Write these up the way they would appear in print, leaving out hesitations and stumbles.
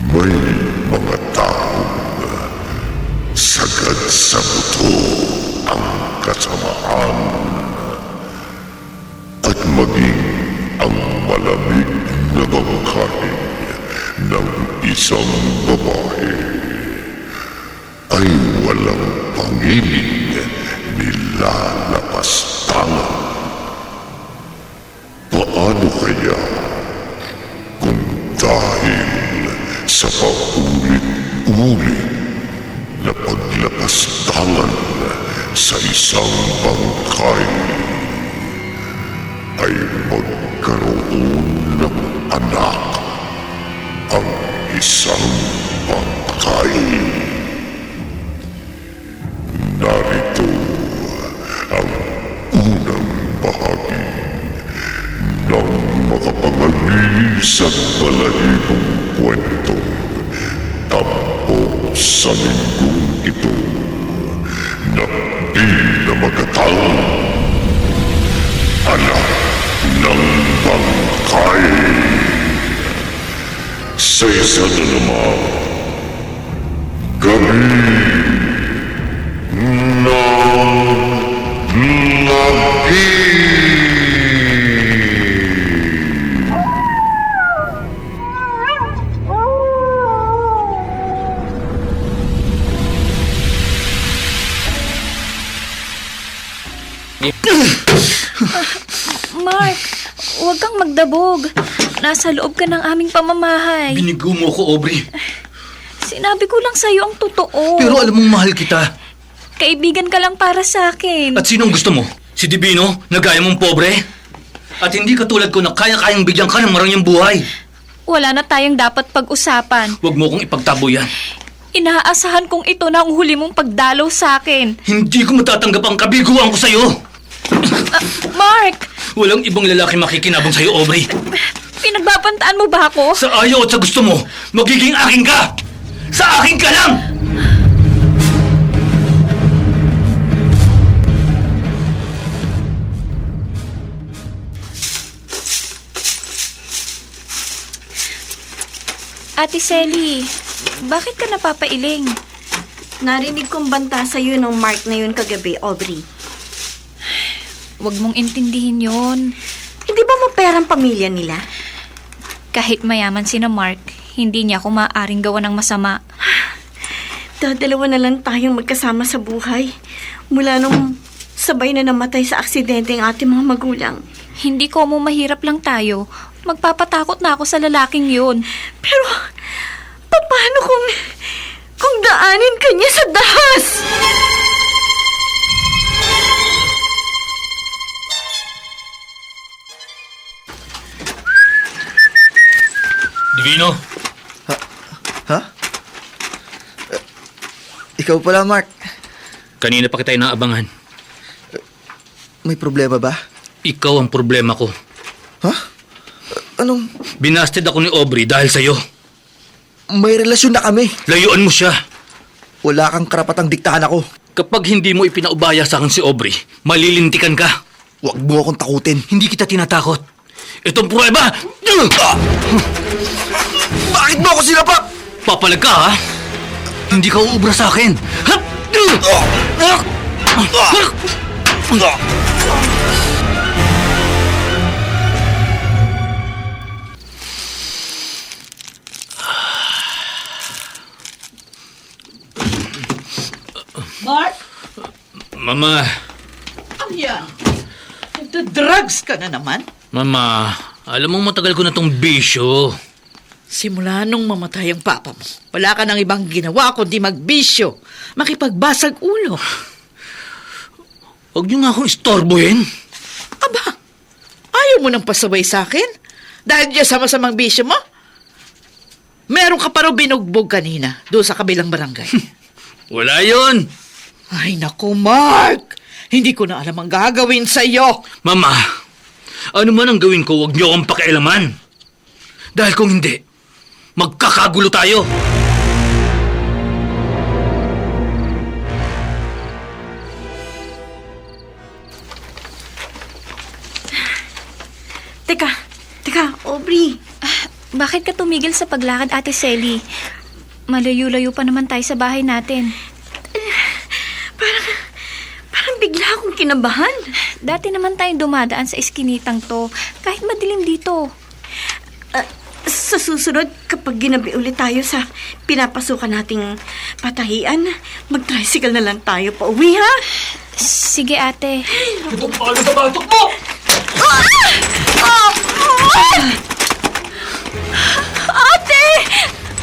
May mga taong sagad sa buto ang kasamaan at maging ang malamig na bangkay ng isang babae ay walang pangiling nilalapastangan. Paano kaya kung dahil sa paulit-ulit na paglapastangan sa isang bangkay ay magkaroon ng anak ang isang bangkay? Narito ang unang bahagi ng makapangalis at balahibong kwentong tampok sa linggong ito na di na magatang anak ng bangkay. Sa isa na namang gabi ng lagi. Mark, huwag kang magdabog. Nasa loob ka ng aming pamamahay. Binigo mo ko, Aubrey. Sinabi ko lang sa'yo ang totoo. Pero alam mong mahal kita. Kaibigan ka lang para sa akin. At sinong gusto mo? Si Divino, na gaya mong pobre? At hindi katulad ko na kaya-kayang bigyan ka ng marangyang buhay. Wala na tayong dapat pag-usapan. Huwag mo kong ipagtabo yan. Inaasahan kong ito na ang huli mong pagdalaw sa akin. Hindi ko matatanggap ang kabiguan ko sa'yo. Mark! Walang ibang lalaki makikinabang sa'yo, Aubrey. Pinagbabantaan mo ba ako? Sa ayaw at sa gusto mo, magiging akin ka! Sa akin ka lang! Ate Selly, bakit ka napapailing? Narinig kong banta sa'yo ng Mark na yun kagabi, Aubrey. Huwag mong intindihin yon. Hindi ba maperang pamilya nila? Kahit mayaman si na Mark, hindi niya ako maaaring gawa ng masama. Dadalawa na lang tayong magkasama sa buhay. Mula nung sabay na namatay sa aksidente ang ating mga magulang. Hindi ko mo mahirap lang tayo. Magpapatakot na ako sa lalaking yun. Pero, paano kung daanin ka niya sa dahas? Divino, Ha? Ikaw pala, Mark. kanina pa kita inaabangan. May problema ba? Ikaw ang problema ko. Ha? Anong... Binasted ako ni Aubrey dahil sa'yo. May relasyon na kami. Layuan mo siya. Wala kang karapatang diktahan ako. Kapag hindi mo ipinaubaya sa akin si Aubrey, malilintikan ka. Huwag mo akong takutin. Hindi kita tinatakot. Itong pruweba! Bakit mo ako sinapak? Papalag ka, ha? Hindi ka uubra sa akin. Mark, Mama, ano yan? Nagda-drugs ka na naman? Mama, alam mo matagal ko na tong bisyo. Simula nung mamatay ang papa mo, wala ka nang ibang ginawa kundi magbisyo, makipagbasag ulo. Huwag niyo nga akong istorbohin. Aba, ayaw mo nang pasaway sa akin? Dahil diyan sa masamang bisyo mo? Meron ka pa raw binugbog kanina doon sa kabilang barangay. Wala yon. Ay naku, Mark! Hindi ko na alam ang gagawin sa'yo. Mama, ano man ang gawin ko, huwag niyo akong pakialaman. Dahil kung hindi, magkakagulo tayo. Teka, Aubrey. Bakit ka tumigil sa paglakad, Ate Selly? Malayo-layo pa naman tayo sa bahay natin. Parang bigla akong kinabahan. Dati naman tayong dumadaan sa iskinitang to, kahit madilim dito. Sa susunod, kapag ginabi ulit tayo sa pinapasukan nating patahian, mag-tricycle na lang tayo pa uwi, ha? Sige, ate. Ito paano sa batok mo? Ate!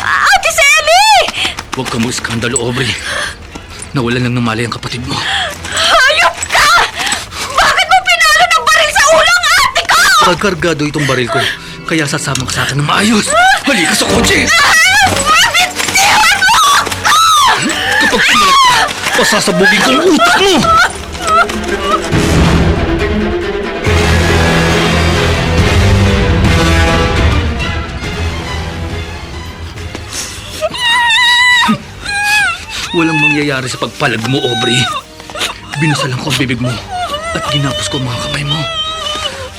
Ate Selly! Huwag kang mag-skandalo, Aubrey. Nawalan lang ng malay ang kapatid mo. Hayop ka! Bakit mo pinalo ng baril sa ulo ang ate ko? Pagkargado itong baril ko, kaya sasama ka sa akin ng maayos. Halika sa kotse! Bitiwan mo! Kapag pumalag ka, pasasabugin ko ang utak mo! Walang mangyayari sa pagpalag mo, Aubrey. Binasalan ko ang bibig mo at ginapos ko ang mga kamay mo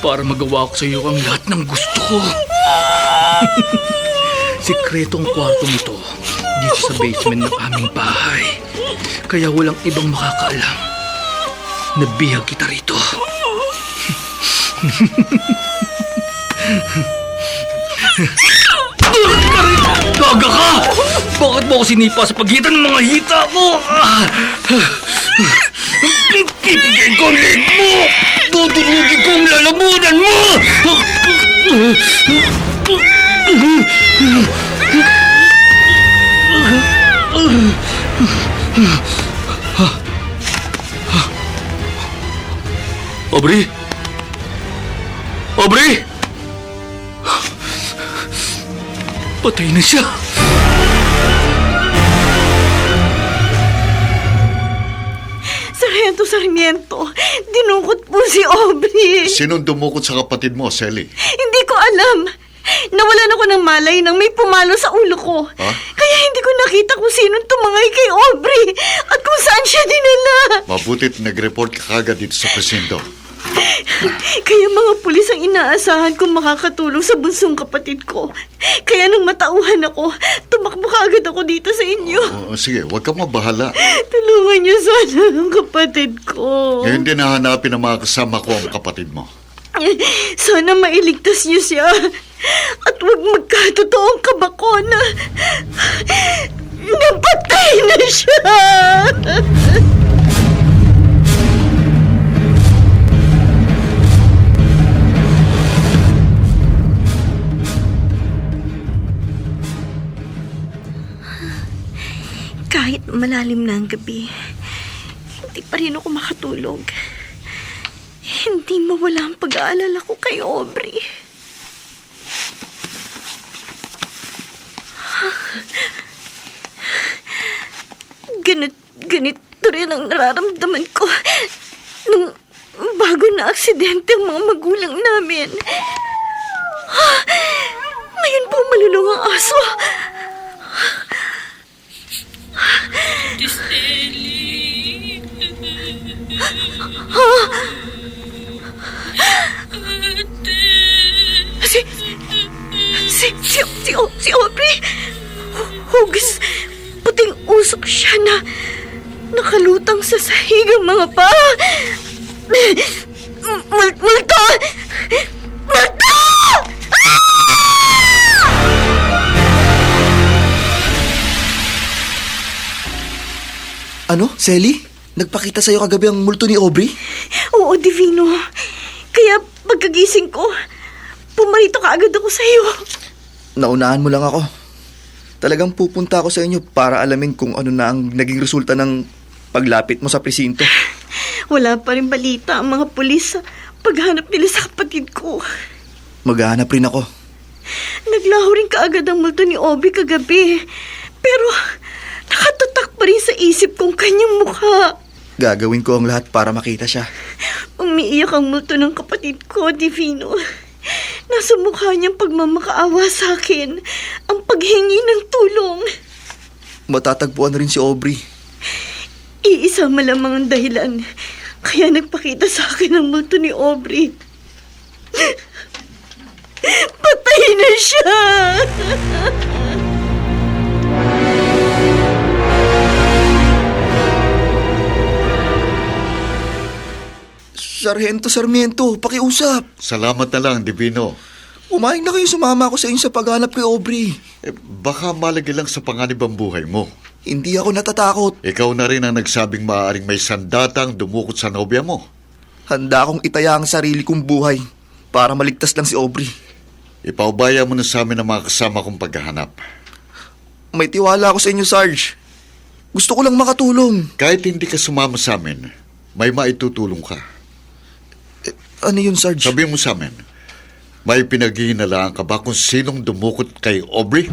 para magawa ko sa iyo ang lahat ng gusto ko. Sikreto ang kwartong ito dito sa basement ng aming bahay. Kaya walang ibang makakaalam na bihag kita rito. Gaga ka! Bakit mo ako sinipa sa pagitan ng mga hita mo? Pipigay ko ang leg mo! Dudurugin ko ang lalamunan mo! Aubrey? Aubrey? Patay na siya. Sarmiento, dinukot po si Aubrey. Sinong dumukot sa kapatid mo, Selly? Hindi ko alam. Nawalan ako ng malay nang may pumalo sa ulo ko. Ha? Kaya hindi ko nakita kung sinong tumangay kay Aubrey at kung saan siya dinala. Mabutit nag-report ka kagad dito sa presinto. Kaya mga pulis ang inaasahan kong makakatulong sa bunsong kapatid ko. Kaya nung matauhan ako, tumakbo kaagad ako dito sa inyo. Sige, huwag kang mabahala. Tulungan niyo sana ang kapatid ko. Ngayon din hahanapin ng mga kasama ko ang kapatid mo. Sana mailigtas niyo siya. At huwag magkatotoong kabako na napatay na siya. Kahit malalim na ang gabi, hindi pa rin ako makatulog. Hindi mawala ang pag-aalala ko kay Aubrey. Ganito rin ang nararamdaman ko nung bago na aksidente ang mga magulang namin. Ngayon po malulung ang aso. Si Aubrey, hugis, puting usok siya na nakalutang sa sahigang mga pa. Multo! Multo! Ano, Selly? Nagpakita sa'yo kagabi ang multo ni Aubrey? Oo, Divino. Kaya pagkagising ko, pumarito kaagad ako sa'yo. Naunahan mo lang ako. Talagang pupunta ako sa inyo para alamin kung ano na ang naging resulta ng paglapit mo sa presinto. Wala pa rin balita ang mga pulis sa paghanap nila sa kapatid ko. Maghahanap rin ako. Naglaho rin kaagad ang multo ni Aubrey kagabi. Pero nakatatak pa rin sa isip kong kanyang mukha. Gagawin ko ang lahat para makita siya. Umiiyak ang multo ng kapatid ko, Divino. Nasa mukha niyang pagmamakaawa sa akin ang paghingi ng tulong. Matatagpuan rin si Aubrey. Iisa malamang ang dahilan. Kaya nagpakita sa akin ang multo ni Aubrey. Patay na siya! Sargento Sarmiento, pakiusap. Salamat na lang, Divino. Umayag na kayo, sumama ako sa inyo sa paghanap kay Aubrey. Baka malagi lang sa panganib ang buhay mo. Hindi ako natatakot. Ikaw na rin ang nagsabing maaaring may sandatang dumukot sa nobya mo. Handa akong itaya ang sarili kong buhay para maligtas lang si Aubrey. Ipaubaya mo na sa amin ang mga kasama kong paghahanap. May tiwala ako sa inyo, Sarge. Gusto ko lang makatulong. Kahit hindi ka sumama sa amin, may maitutulong ka. Ano yun, Sarge? Sabihin mo sa amin, may pinaghihinalaan ka ba kung sinong dumukot kay Aubrey?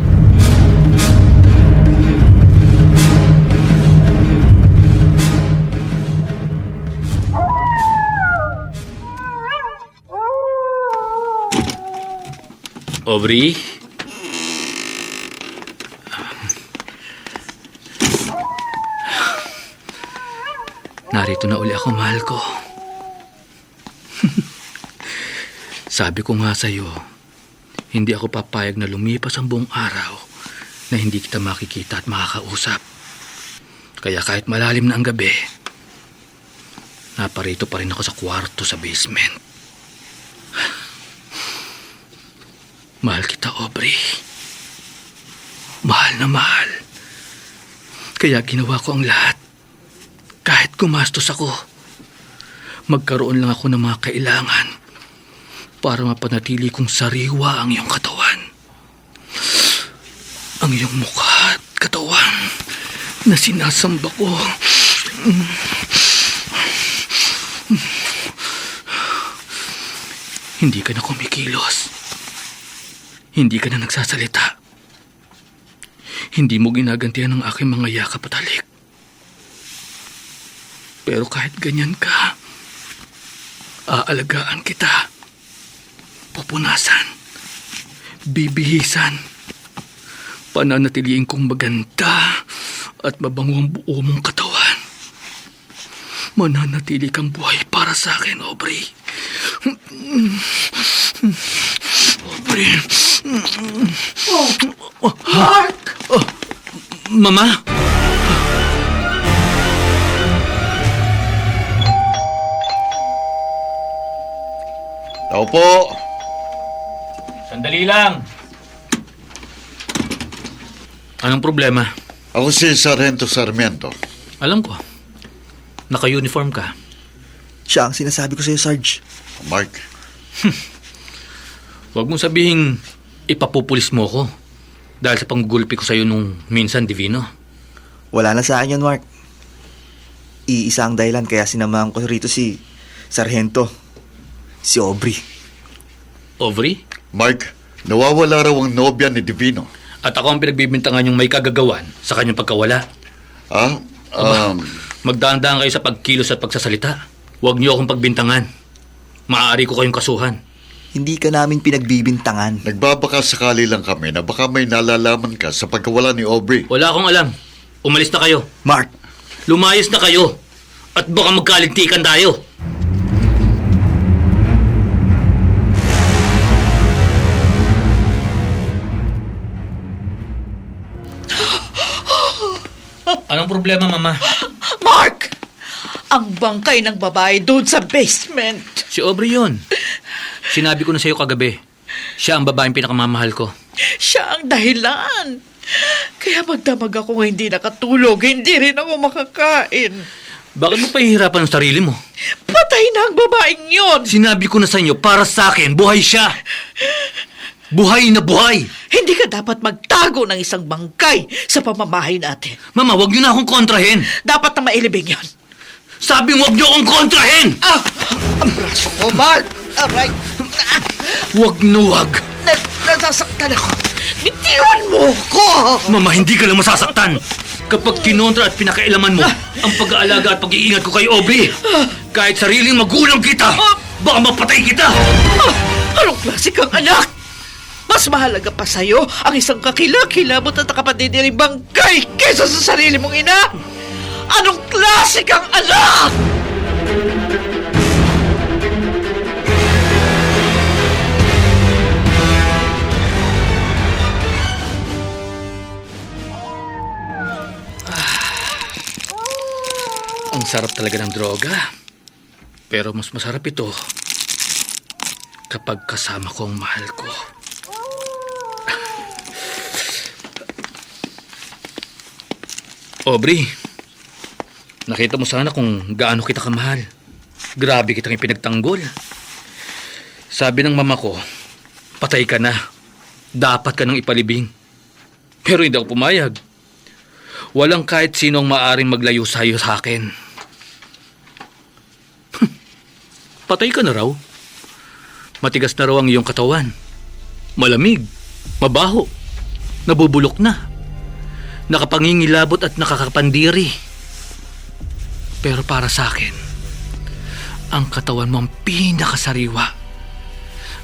Aubrey? Narito na uli ako, mahal ko. Sabi ko nga sa'yo, hindi ako papayag na lumipas ang buong araw na hindi kita makikita at makakausap. Kaya kahit malalim na ang gabi, naparito pa rin ako sa kwarto sa basement. Mahal kita, Aubrey. Mahal na mahal. Kaya ginawa ko ang lahat. Kahit gumastos ako, magkaroon lang ako ng mga kailangan para mapanatili kong sariwa ang iyong katawan. Ang iyong mukha at katawan na sinasamba ko. Hindi ka na kumikilos. Hindi ka na nagsasalita. Hindi mo ginagantihan ang aking mga yakap at halik. Pero kahit ganyan ka, aalagaan kita. Pupunasan. Bibihisan. Pananatiliin kong maganda at mabango ang buo mong katawan. Mananatili kang buhay para sa akin, Aubrey. Aubrey. Mark! Mama? Tao po! Sandali lang. Anong problema? Ako si Sargento Sarmiento. Alam ko. Naka-uniform ka. Siya ang sinasabi ko sa'yo, Sarge. Mark, Huwag mong sabihin ipapupulis mo ko dahil sa panggugulpi ko sa'yo nung minsan, Divino. Wala na sa akin yun, Mark. Iisa ang dahilan kaya sinamahan ko rito si Sargento. Si Aubrey. Aubrey? Mark, nawawala raw ang nobya ni Divino. At ako ang pinagbibintangan yung may kagagawan sa kanyang pagkawala. Ah? Magdaan-daan kayo sa pagkilos at pagsasalita. Huwag niyo akong pagbintangan. Maaari ko kayong kasuhan. Hindi ka namin pinagbibintangan. Nagbabaka sakali lang kami na baka may nalalaman ka sa pagkawala ni Aubrey. Wala akong alam. Umalis na kayo. Mark! Lumayas na kayo. At baka magkaligtikan tayo. Anong problema, Mama? Mark! Ang bangkay ng babae doon sa basement. Si Aubrey yun. Sinabi ko na sa'yo kagabi. Siya ang babaeng pinakamamahal ko. Siya ang dahilan. Kaya magdamag ako hindi nakatulog, hindi rin ako makakain. Bakit mo pahihirapan ang sarili mo? Patay na ang babaeng yon. Sinabi ko na sa inyo, para sa akin, buhay siya. Buhay na buhay. Hindi ka dapat magtago ng isang bangkay sa pamamahay natin. Mama, wag niyo na akong kontrahin. Dapat na mailibing yon. Sabing wag niyo akong kontrahin. Ang braso ko, Mark! Aray! Wag na wag. Nasasaktan ako. Bitiwan mo ko! Mama, hindi ka lang masasaktan. Kapag kinontra at pinakailaman mo ang pag-aalaga at pag-iingat ko kay Aubrey, kahit sariling magulang kita, baka mapatay kita. Anong klase kang anak? Mas mahalaga pa sa'yo ang isang kakilakilabot at nakapatidiring bangkay kaysa sa sarili mong ina! Anong klase kang anak? Ang sarap talaga ng droga. Pero mas masarap ito kapag kasama ko ang mahal ko. Aubrey, nakita mo sana kung gaano kita kamahal. Grabe kitang ipinagtanggol. Sabi ng mama ko, patay ka na. Dapat ka nang ipalibing. Pero hindi ako pumayag. Walang kahit sino ang maaaring maglayo sa'yo sa akin. Patay ka na raw. Matigas na raw ang iyong katawan. Malamig, mabaho, nabubulok na. Nakapangingilabot at nakakapandiri. Pero para sa akin, ang katawan mo ang pinakasariwa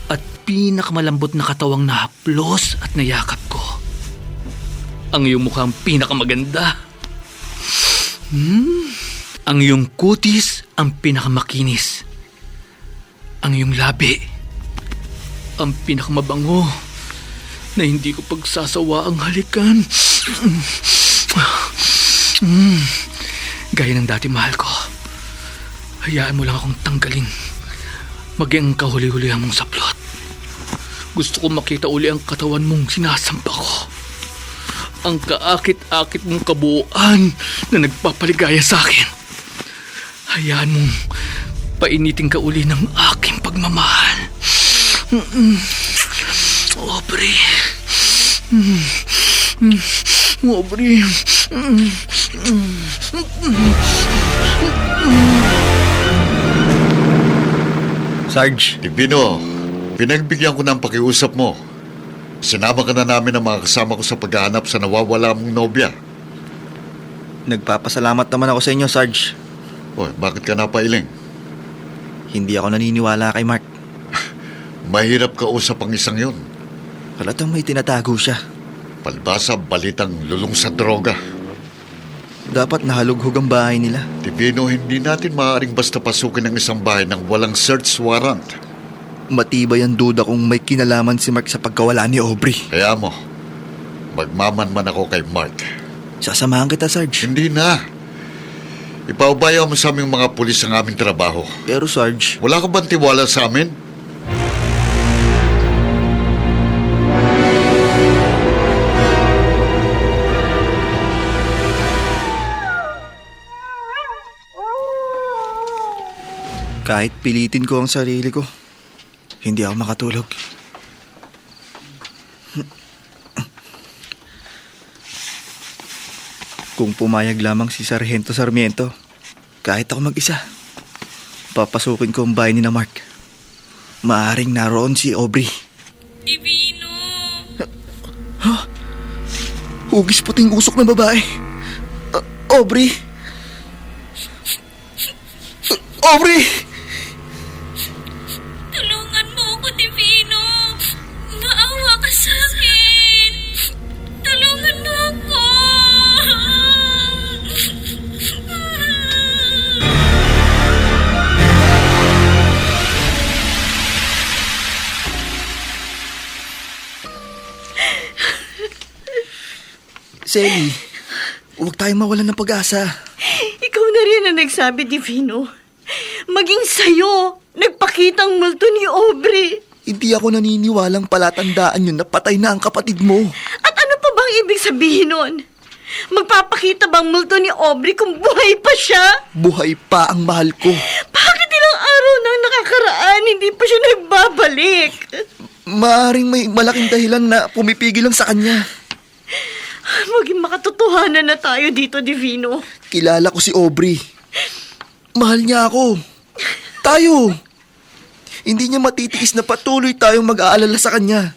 at pinakamalambot na katawang nahaplos at nayakap ko. Ang iyong mukha ang pinakamaganda. Ang iyong kutis ang pinakamakinis. Ang iyong labi ang pinakamabango na hindi ko pagsasawa ang halikan. Gaya ng dati mahal ko. Hayaan mo lang akong tanggalin maging ang kahuli-hulihan mong saplot. Gusto ko makita uli ang katawan mong sinasamba ko. Ang kaakit-akit mong kabuuan na nagpapaligaya sa akin. Hayaan mong painitin ka uli ng aking pagmamahal. Aubrey. Aubrey. Sarge, Divino, pinagbigyan ko ng pakiusap mo. Sinama ka na namin ang mga kasama ko sa paghahanap sa nawawala mong nobya. nagpapasalamat naman ako sa inyo, Sarge. Oy, bakit ka napailing? Hindi ako naniniwala kay Mark. Mahirap kausap ang isang yun. Halatang may tinatago siya. Palbasa balitang lulong sa droga. Dapat nahalughog ang bahay nila. Divino, hindi natin maaaring basta pasukin ang isang bahay nang walang search warrant. Matibay ang duda kung may kinalaman si Mark sa pagkawala ni Aubrey. Kaya mo, magmamanman ako kay Mark. Sasamahan kita, Sarge. Hindi na. Ipaubayaw mo sa aming mga pulis ang aming trabaho. Pero, Sarge, Wala ka bang tiwala sa amin? kahit pilitin ko ang sarili ko, hindi ako makatulog. Kung pumayag lamang si Sargento Sarmiento, kahit ako mag-isa, papasukin ko ang bahay ni na Mark. Maaring naroon si Aubrey. Divino! Hugis puting usok ng babae. Aubrey! Aubrey! Tulungan mo ako, Divino! Maawa ka sa akin! Tulungan mo ako! Selly, huwag tayong mawalan ng pag-asa. Ikaw na rin ang nagsabi, Divino. Maging sa'yo, nagpakitang multo ni Aubrey. Hindi ako naniniwalang palatandaan yun na patay na ang kapatid mo. At ano pa bang ibig sabihin nun? Magpapakita bang multo ni Aubrey kung buhay pa siya? Buhay pa ang mahal ko. Bakit ilang araw nang nakakaraan, hindi pa siya nagbabalik? Maaring may malaking dahilan na pumipigil lang sa kanya. Maging makatotohanan na tayo dito, Divino. Kilala ko si Aubrey. Mahal niya ako. Tayo. Hindi niya matitiis na patuloy tayong mag-aalala sa kanya.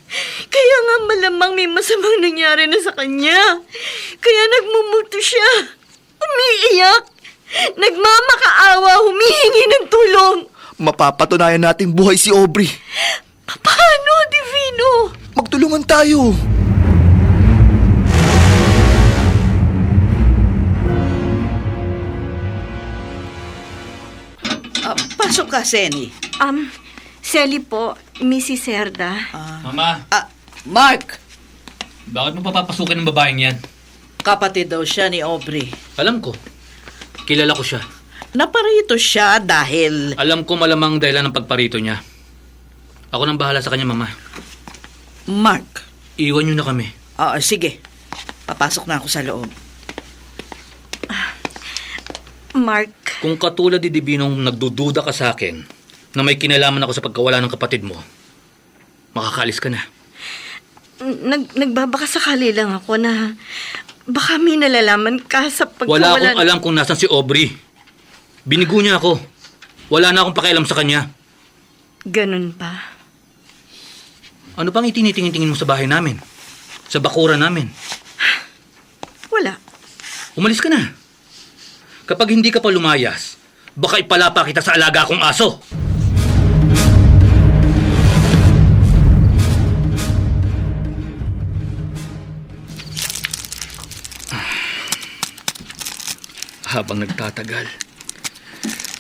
Kaya nga malamang may masamang nangyari na sa kanya. Kaya nagmumulto siya. Umiiyak. Nagmamakaawa, humihingi ng tulong. Mapapatunayan nating buhay si Aubrey. Paano, Divino? Magtulungan tayo. Pasok ka, Seni. Sally po, Mrs. Serda. Mama, Mark, bakit mo papapasukin ng babaeng yan? kapatid daw siya ni Aubrey. Alam ko. Kilala ko siya. Naparito siya dahil... Alam ko malamang dahilan ng pagparito niya. Ako nang bahala sa kanya, Mama. Mark. Iwan niyo na kami. Oo, sige. Papasok na ako sa loob. Mark, Kung katulad ni Divinong nagdududa ka sa akin na may kinalaman ako sa pagkawala ng kapatid mo, makakaalis ka na. nagbabaka sakali lang ako na baka may nalalaman ka sa Wala pagkawalan. akong alam kung nasan si Aubrey. Binigo niya ako. Wala na akong pakialam sa kanya. Ganun pa. Ano pang itinitingin-tingin mo sa bahay namin? Sa bakuran namin? Wala. Umalis ka na. Kapag hindi ka pa lumayas, baka ipalapa kita sa alaga kong aso. Habang nagtatagal,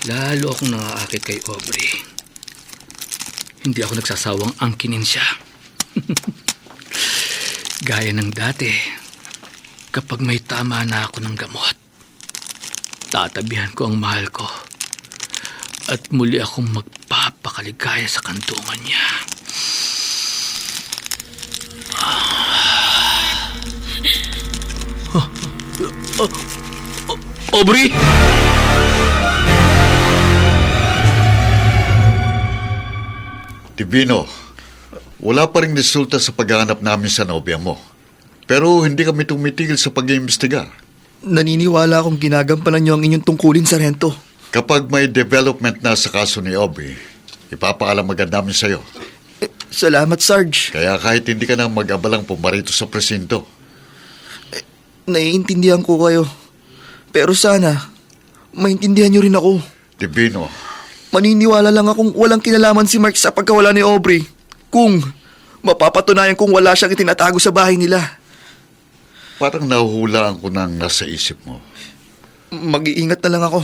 lalo akong nangaakit kay Aubrey. Hindi ako nagsasawang angkinin siya. Gaya ng dati, kapag may tama na ako ng gamot, tatabihan ko ang mahal ko at muli akong magpapakaligaya sa kantungan niya. Aubrey! Divino, wala pa ring resulta sa paghahanap namin sa nobya mo. Pero hindi kami tumitigil sa pag-iimbestiga. Naniniwala akong ginagampanan niyo ang inyong tungkulin, Sargento. Kapag may development na sa kaso ni Aubrey, ipapaalam agad namin sa'yo. Salamat, Sarge. Kaya kahit hindi ka na mag-abalang pumarito sa presinto. Naiintindihan ko kayo. Pero sana, maintindihan niyo rin ako. Divino, Maniniwala lang akong walang kinalaman si Mark sa pagkawala ni Aubrey kung mapapatunayan kung wala siyang itinatago sa bahay nila. parang nahuhulaan ko nang nasa isip mo. Mag-iingat na lang ako.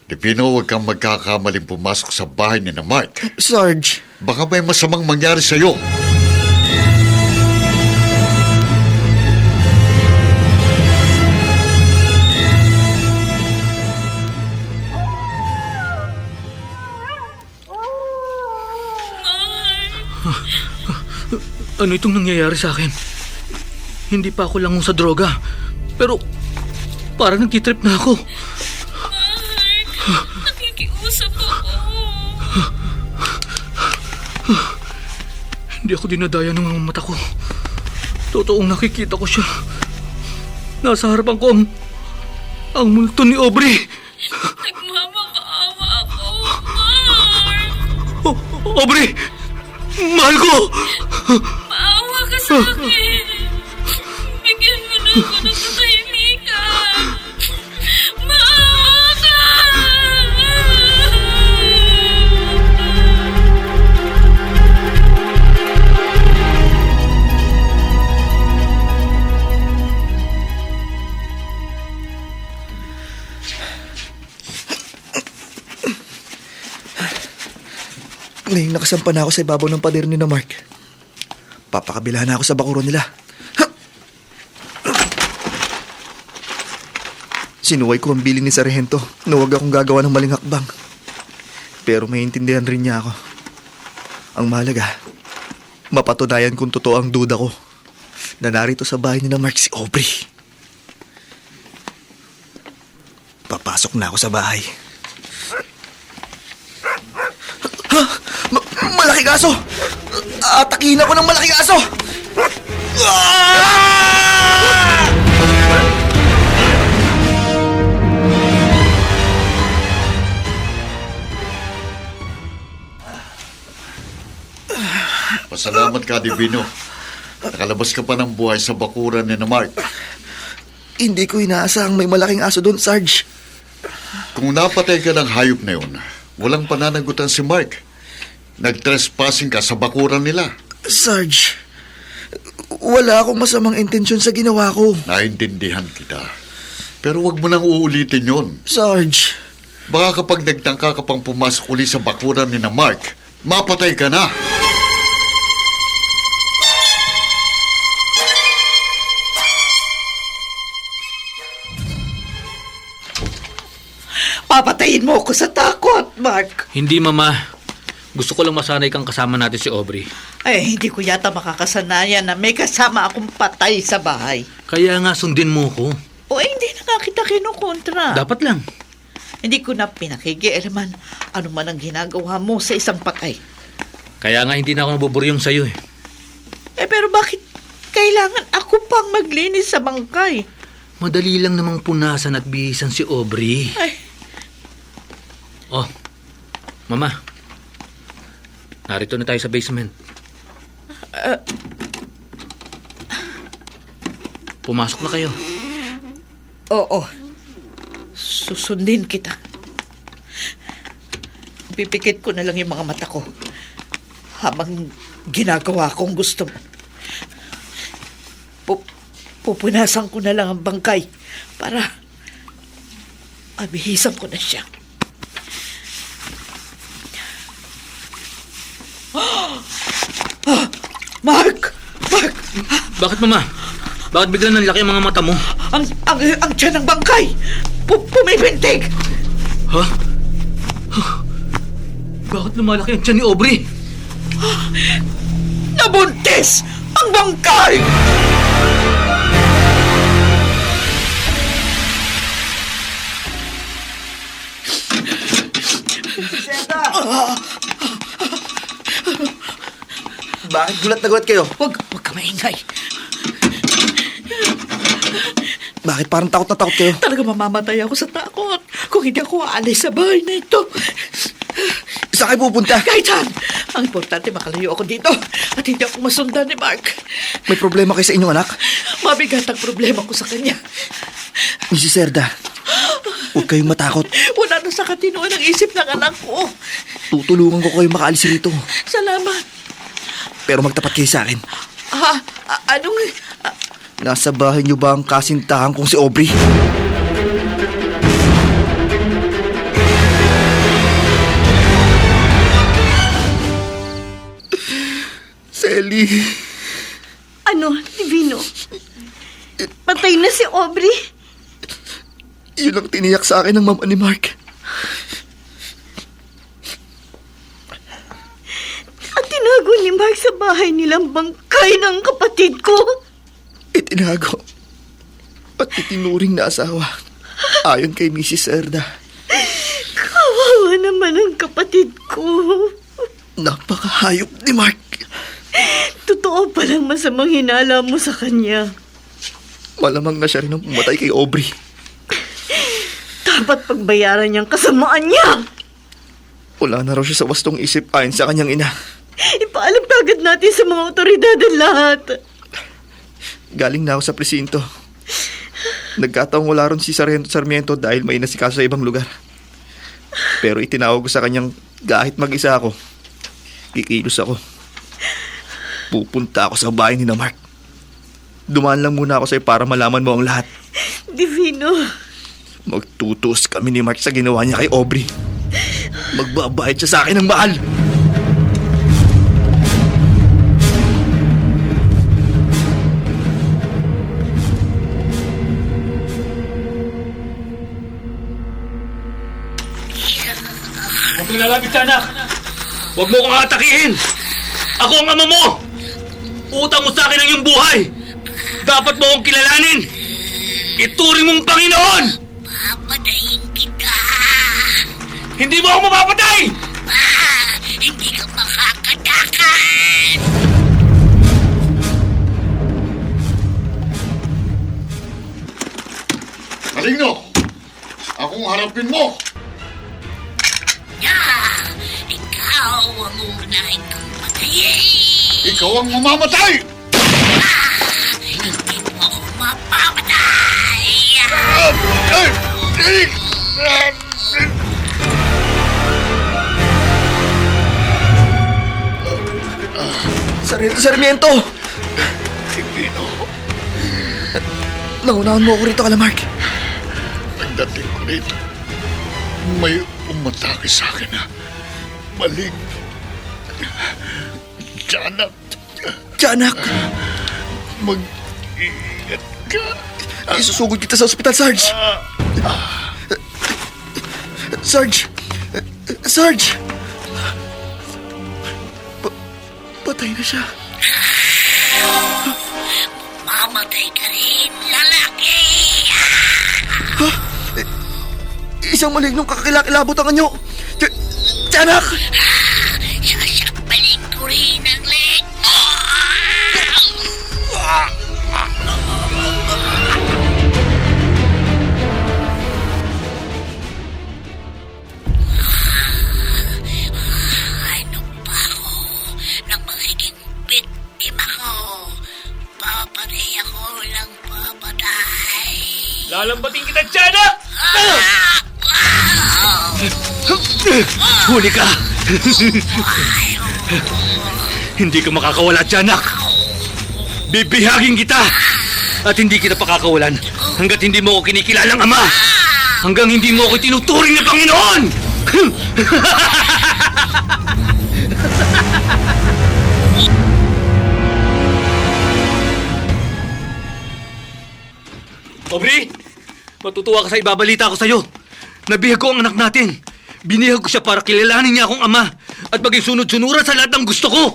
Divino, huwag kang magkakamaling pumasok sa bahay ni na Mark. Sarge, Baka may masamang mangyari sa'yo. Ano itong nangyayari sa akin? Hindi pa ako langon sa droga. Pero parang nagtitrip na ako. Nakikiusap ako. Hindi ako dinadaya ng mga mata ko. Totoong nakikita ko siya. Nasa harapan ko ang multo ni Aubrey. Nagmamakaawa ako, Mark. Aubrey! Mahal ko! Maawa ka sa akin. Bigyan mo na ako ng katahimikan. Maawa ka! ngayong nakasampa na ako sa ibabaw ng pader ni na Mark. Papakabilahan na ako sa bakuran nila. Sinuway ko ang bilin ni Sargento na huwag akong gagawa ng maling hakbang. Pero maintindihan rin niya ako. Ang mahalaga, mapatunayan kung totoo ang duda ko na narito sa bahay ni na Mark si Aubrey. Papasok na ako sa bahay. Ha? Malaking aso! Atakihin ako ng malaking aso! Ah! Pasalamat ka, Divino. Nakalabas ka pa ng buhay sa bakuran ni na Mark. Hindi ko inaasahang may malaking aso doon, Sarge. Kung napatay ka ng hayop na yun, walang pananagutan si Mark. Nag-trespassing ka sa bakuran nila. Sarge, wala akong masamang intensyon sa ginawa ko. Naintindihan kita. Pero wag mo nang uulitin yon. Sarge, Baka kapag nagtangka ka pang pumasok uli sa bakuran ni na Mark, mapatay ka na. Papatayin mo ako sa takot, Mark. Hindi, Mama. Gusto ko lang masanay kang kasama natin si Aubrey. Ay, hindi ko yata makakasanayan na may kasama akong patay sa bahay. Kaya nga sundin mo ko. O hindi na nga kita kinukontra. Dapat lang. Hindi ko na pinakikialaman ano man ang ginagawa mo sa isang patay. Kaya nga hindi na ako nabuburyong sa'yo eh. Eh pero bakit kailangan ako pang maglinis sa bangkay? Madali lang namang punasan at bihisan si Aubrey. Ay, Oh, Mama. Narito na tayo sa basement. Pumasok na kayo. oo. Susundin kita. Pipikit ko na lang yung mga mata ko habang ginagawa kong gusto mo. Pupunasan ko na lang ang bangkay para mabihisan ko na siya. Mark! Mark! Bakit, Mama? Bakit biglang nanlaki ang mga mata mo? Ang tiyan ng bangkay! Pumipintig! Ha? Bakit lumalaki ang tiyan ni Aubrey? Nabuntis ang bangkay! Bakit gulat na gulat kayo? Huwag ka maingay. Bakit parang takot na takot kayo? Talaga mamamatay ako sa takot kung hindi ako aalis sa bahay na ito. Saan kayo pupunta? Kahit saan. Ang importante makalayo ako dito at hindi ako masundan ni Mark. May problema kayo sa inyong anak? Mabigat ang problema ko sa kanya. Mrs. Serda, huwag kayong matakot. Wala na sa katinoan ang isip ng anak ko. Tutulungan ko kayo makaalis rito. Salamat. Pero magtapat kayo sa akin. Anong... Nasa bahay niyo ba ang kasintahan kong si Aubrey? Selly. Ano, Divino? Patay na si Aubrey? Yun ang tiniyak sa akin ng mama ni Mark. At tinago ni Mark sa bahay nilang bangkay ng kapatid ko. Itinago at itinuring na asawa. Ayon kay Mrs. Serda. Kawawa naman ang kapatid ko. Napakahayop ni Mark. Totoo palang masamang hinala mo sa kanya. Malamang na siya rin ang pumatay kay Aubrey. Dapat pagbayaran niyang kasamaan niya. Wala na raw siya sa wastong isip ayon sa kanyang ina. Ipaalam kagad natin sa mga otoridad ang lahat. Galing na ako sa presinto. Nagkataong wala ron si Sarmiento dahil may inasikaso sa ibang lugar. Pero itinawag ko sa kanyang kahit mag-isa ako, kikilos ako. Pupunta ako sa bahay ni na Mark. Dumaan lang muna ako sa'yo para malaman mo ang lahat. Divino, Magtutuos kami ni Mark sa ginawa niya kay Aubrey. Magbabayad siya sa akin ng mahal. Huwag kang lalapit ka, anak! Huwag mo kong atakihin! Ako ang ama mo! Utang mo sa akin ang iyong buhay! Dapat mo akong kilalanin! Ituring mong Panginoon! Papatayin kita. Hindi mo ako mapapatay! Hindi ka makakatakan. Maligno! Akong harapin mo! Ikaw ang unahin kong patayin. Ikaw ang mamamatay! Hindi mo ako mapapatay. Sarmiento! Naunahan mo ako rito, Mark. Pagdating ko rito, may umatake sa akin na malig. Tiyanak! Mag-ingat ka. Isusugod kita sa ospital, Sarge. Sarge! Sarge! Patay na siya. Mamatay ka rin, lalaki! Isang malignong kakilakilabot ang anyo. Tiyanak! Sasakbalin ko rin ang leg mo! Ano pa ako nang magiging biktima ko? Papatay ako lang papatay. Lalambatin kita, Tiyanak! Huli ka! Hindi ka makakawala, Tiyanak! Bibihagin kita! At hindi kita pakakawalan hanggat hindi mo ako kinikilalang ama! Hanggang hindi mo ako tinuturing na Panginoon! Aubrey! Matutuwa ka sa ibabalita ko sa'yo. Nabihag ko ang anak natin. Binihag ko siya para kilalanin niya akong ama at maging sunod-sunuran sa lahat ng gusto ko.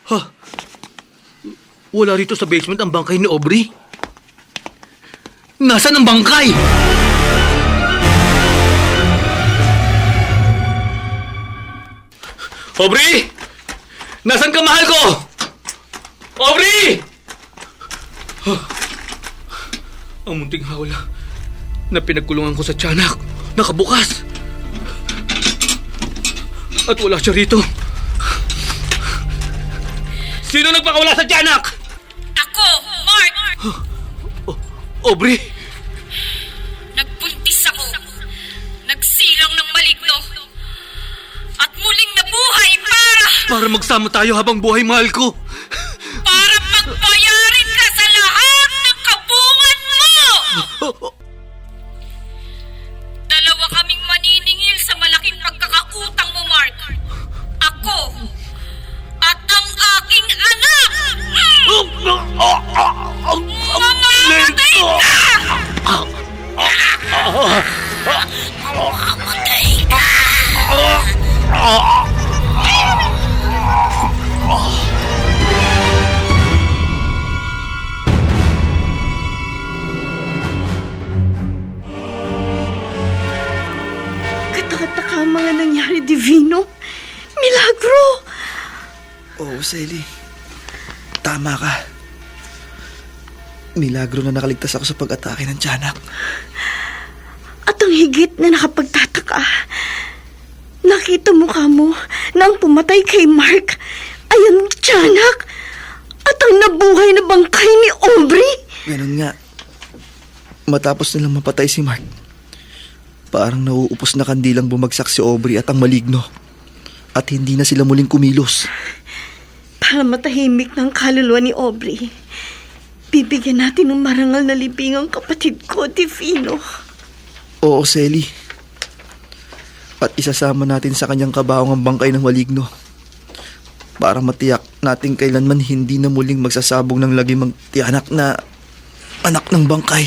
Ha? Wala rito sa basement ang bangkay ni Aubrey? Nasaan ang bangkay? Aubrey! Nasaan ka, mahal ko? Aubrey! Ang munting hawla na pinagkulungan ko sa tiyanak, nakabukas. At wala siya rito. Sino nagpakawala sa tiyanak? Ako, Mark! Aubrey! Nagbuntis ako. Nagsilang ng maligno. At muling nabuhay Para magsama tayo habang buhay, mahal ko. para pagbayarin ka sa lahat ng kabungan mo! Dalawa kaming maniningil sa malaking pagkakautang mo, Mark. Ako at ang aking anak! Mamamatay ka! Mamamatay ka! Katakataka ang mga nangyari, Divino. Milagro! Oo, Selly. Tama ka. Milagro na nakaligtas ako sa pag-atake ng tiyanak. At ang higit na nakapagtataka, nakita mo ka mo na ang pumatay kay Mark ay ang tiyanak at ang nabuhay na bangkay ni Aubrey. Ganun nga. Matapos nilang mapatay si Mark, parang nauupos na kandilang bumagsak si Aubrey at ang maligno. At hindi na sila muling kumilos. Para matahimik ng kaluluwa ni Aubrey, bibigyan natin ng marangal na libing ang kapatid ko, Divino. Oo, Selly. At isasama natin sa kanyang kabaong ang bangkay ng maligno. Para matiyak natin kailanman hindi na muling magsasabong ng lagimang tiyanak na anak ng bangkay.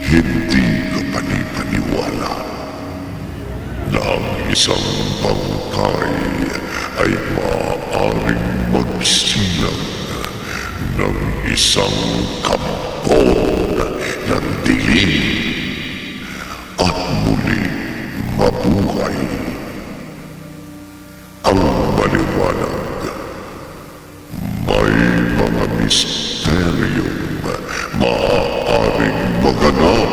Hindi ka panipaniwala na ang isang bangkay ay maaaring magsilang ng isang kampon ng dilim at muli mabuhay. Ang maliwanag, may mga misteryong maaaring maganap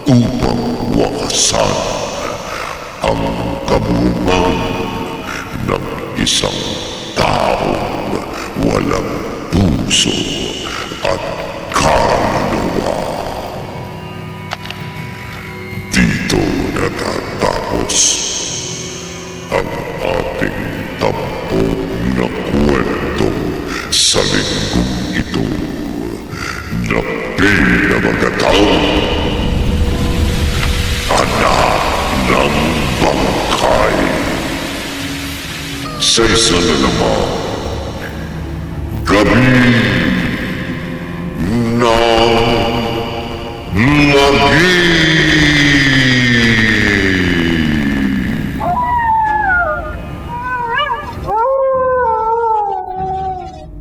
upang wakasan ang kabungan ng isang taong walang puso at kaluluwa. Dito natatapos ang ating tampok na kwento sa linggong ito na pinamagatang Anak ng Bangkay. sa isa na naman gabi ng lagi.